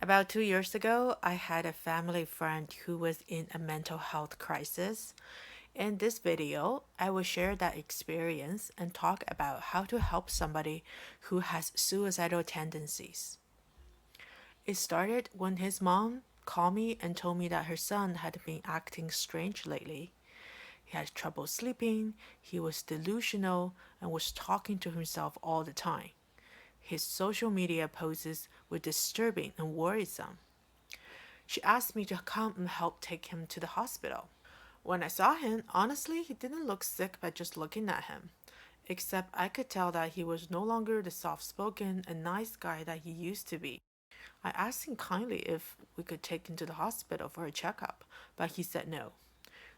About 2 years ago, I had a family friend who was in a mental health crisis. In this video, I will share that experience and talk about how to help somebody who has suicidal tendencies. It started when his mom called me and told me that her son had been acting strange lately. He had trouble sleeping, he was delusional, and was talking to himself all the time. His social media posts were disturbing and worrisome. She asked me to come and help take him to the hospital. When I saw him, honestly, he didn't look sick by just looking at him. Except I could tell that he was no longer the soft spoken and nice guy that he used to be. I asked him kindly if we could take him to the hospital for a checkup, but he said no.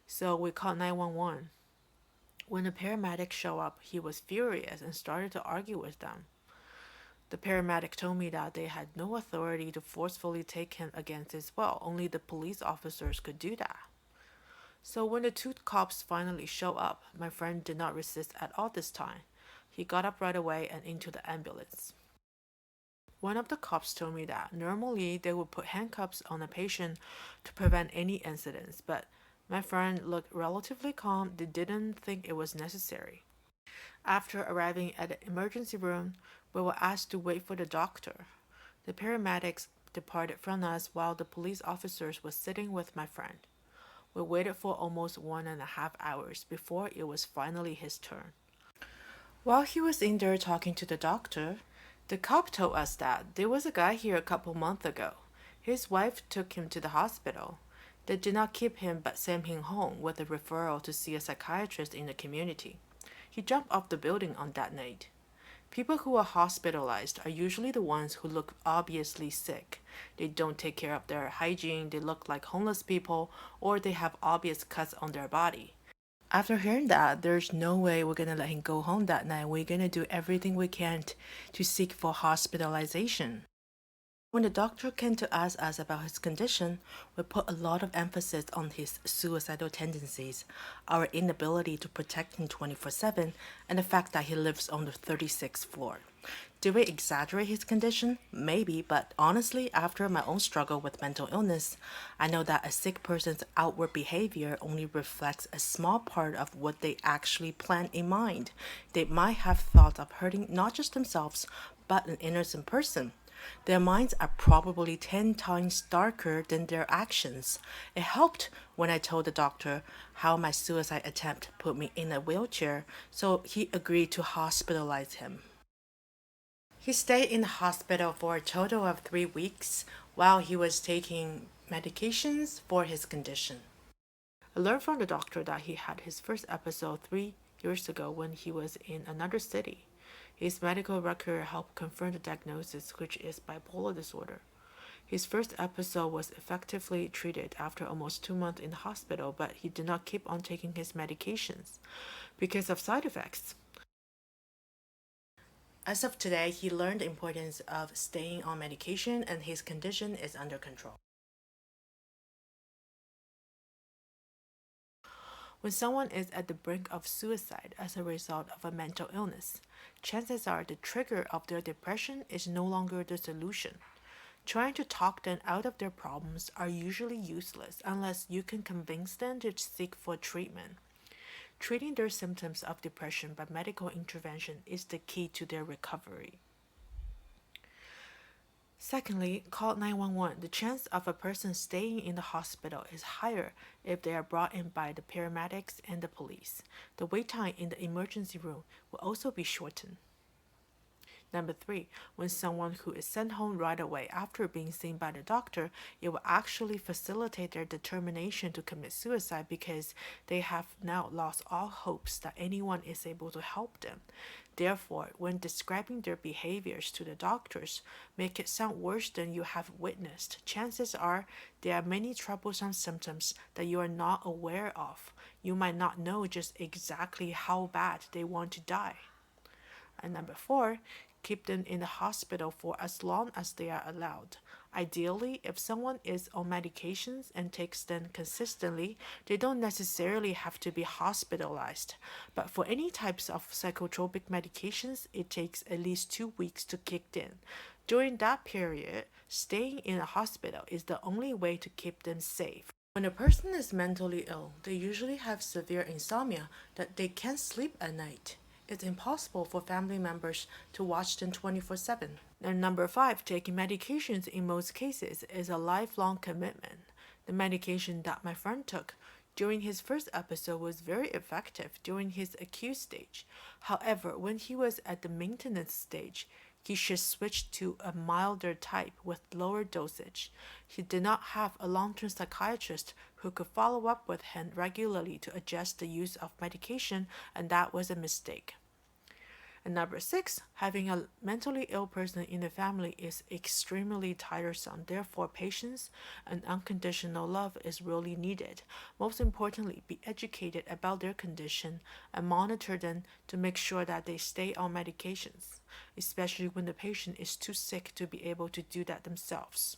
So we called 911. When the paramedics showed up, he was furious and started to argue with them. The paramedic told me that they had no authority to forcefully take him against his will, only the police officers could do that. So when the two cops finally show up, my friend did not resist at all this time. He got up right away and into the ambulance. One of the cops told me that normally they would put handcuffs on a patient to prevent any incidents, but my friend looked relatively calm. They didn't think it was necessary. After arriving at the emergency room, we were asked to wait for the doctor. The paramedics departed from us while the police officers were sitting with my friend. We waited for almost 1.5 hours before it was finally his turn. While he was in there talking to the doctor, the cop told us that there was a guy here a couple months ago. His wife took him to the hospital. They did not keep him but sent him home with a referral to see a psychiatrist in the community. He jumped off the building on that night. People who are hospitalized are usually the ones who look obviously sick. They don't take care of their hygiene, they look like homeless people, or they have obvious cuts on their body. After hearing that, there's no way we're gonna let him go home that night. We're gonna do everything we can to seek for hospitalization. When the doctor came to ask us about his condition, we put a lot of emphasis on his suicidal tendencies, our inability to protect him 24/7, and the fact that he lives on the 36th floor. Did we exaggerate his condition? Maybe, but honestly, after my own struggle with mental illness, I know that a sick person's outward behavior only reflects a small part of what they actually plan in mind. They might have thought of hurting not just themselves, but an innocent person. Their minds are probably 10 times darker than their actions. It helped when I told the doctor how my suicide attempt put me in a wheelchair, so he agreed to hospitalize him. He stayed in the hospital for a total of 3 weeks while he was taking medications for his condition. I learned from the doctor that he had his first episode 3 years ago when he was in another city. His medical record helped confirm the diagnosis, which is bipolar disorder. His first episode was effectively treated after almost 2 months in the hospital, but he did not keep on taking his medications because of side effects. As of today, he learned the importance of staying on medication and his condition is under control. When someone is at the brink of suicide as a result of a mental illness, chances are the trigger of their depression is no longer the solution. Trying to talk them out of their problems are usually useless unless you can convince them to seek for treatment. Treating their symptoms of depression by medical intervention is the key to their recovery. Secondly, call 911. The chance of a person staying in the hospital is higher if they are brought in by the paramedics and the police. The wait time in the emergency room will also be shortened. Number three, when someone who is sent home right away after being seen by the doctor, it will actually facilitate their determination to commit suicide because they have now lost all hopes that anyone is able to help them. Therefore, when describing their behaviors to the doctors, make it sound worse than you have witnessed. Chances are there are many troublesome symptoms that you are not aware of. You might not know just exactly how bad they want to die. And number four, keep them in the hospital for as long as they are allowed. Ideally, if someone is on medications and takes them consistently, they don't necessarily have to be hospitalized. But for any types of psychotropic medications, it takes at least 2 weeks to kick in. During that period, staying in a hospital is the only way to keep them safe. When a person is mentally ill, they usually have severe insomnia that they can't sleep at night. It's impossible for family members to watch them 24/7. And number five, taking medications in most cases is a lifelong commitment. The medication that my friend took during his first episode was very effective during his acute stage. However, when he was at the maintenance stage, he should switch to a milder type with lower dosage. He did not have a long term psychiatrist who could follow up with him regularly to adjust the use of medication, and that was a mistake. And number six, having a mentally ill person in the family is extremely tiresome. Therefore, patience and unconditional love is really needed. Most importantly, be educated about their condition and monitor them to make sure that they stay on medications, especially when the patient is too sick to be able to do that themselves.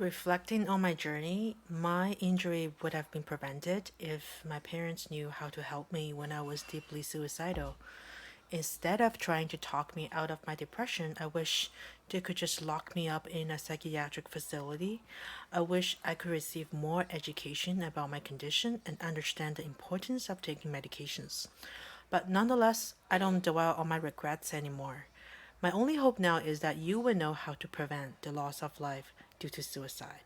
Reflecting on my journey, my injury would have been prevented if my parents knew how to help me when I was deeply suicidal. Instead of trying to talk me out of my depression, I wish they could just lock me up in a psychiatric facility. I wish I could receive more education about my condition and understand the importance of taking medications. But nonetheless, I don't dwell on my regrets anymore. My only hope now is that you will know how to prevent the loss of life due to suicide.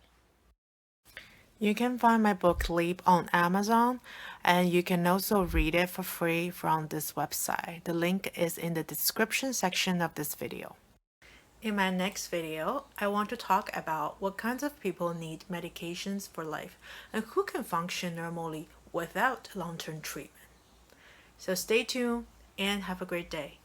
You can find my book Leap on Amazon, and you can also read it for free from this website. The link is in the description section of this video. In my next video, I want to talk about what kinds of people need medications for life and who can function normally without long-term treatment. So stay tuned and have a great day.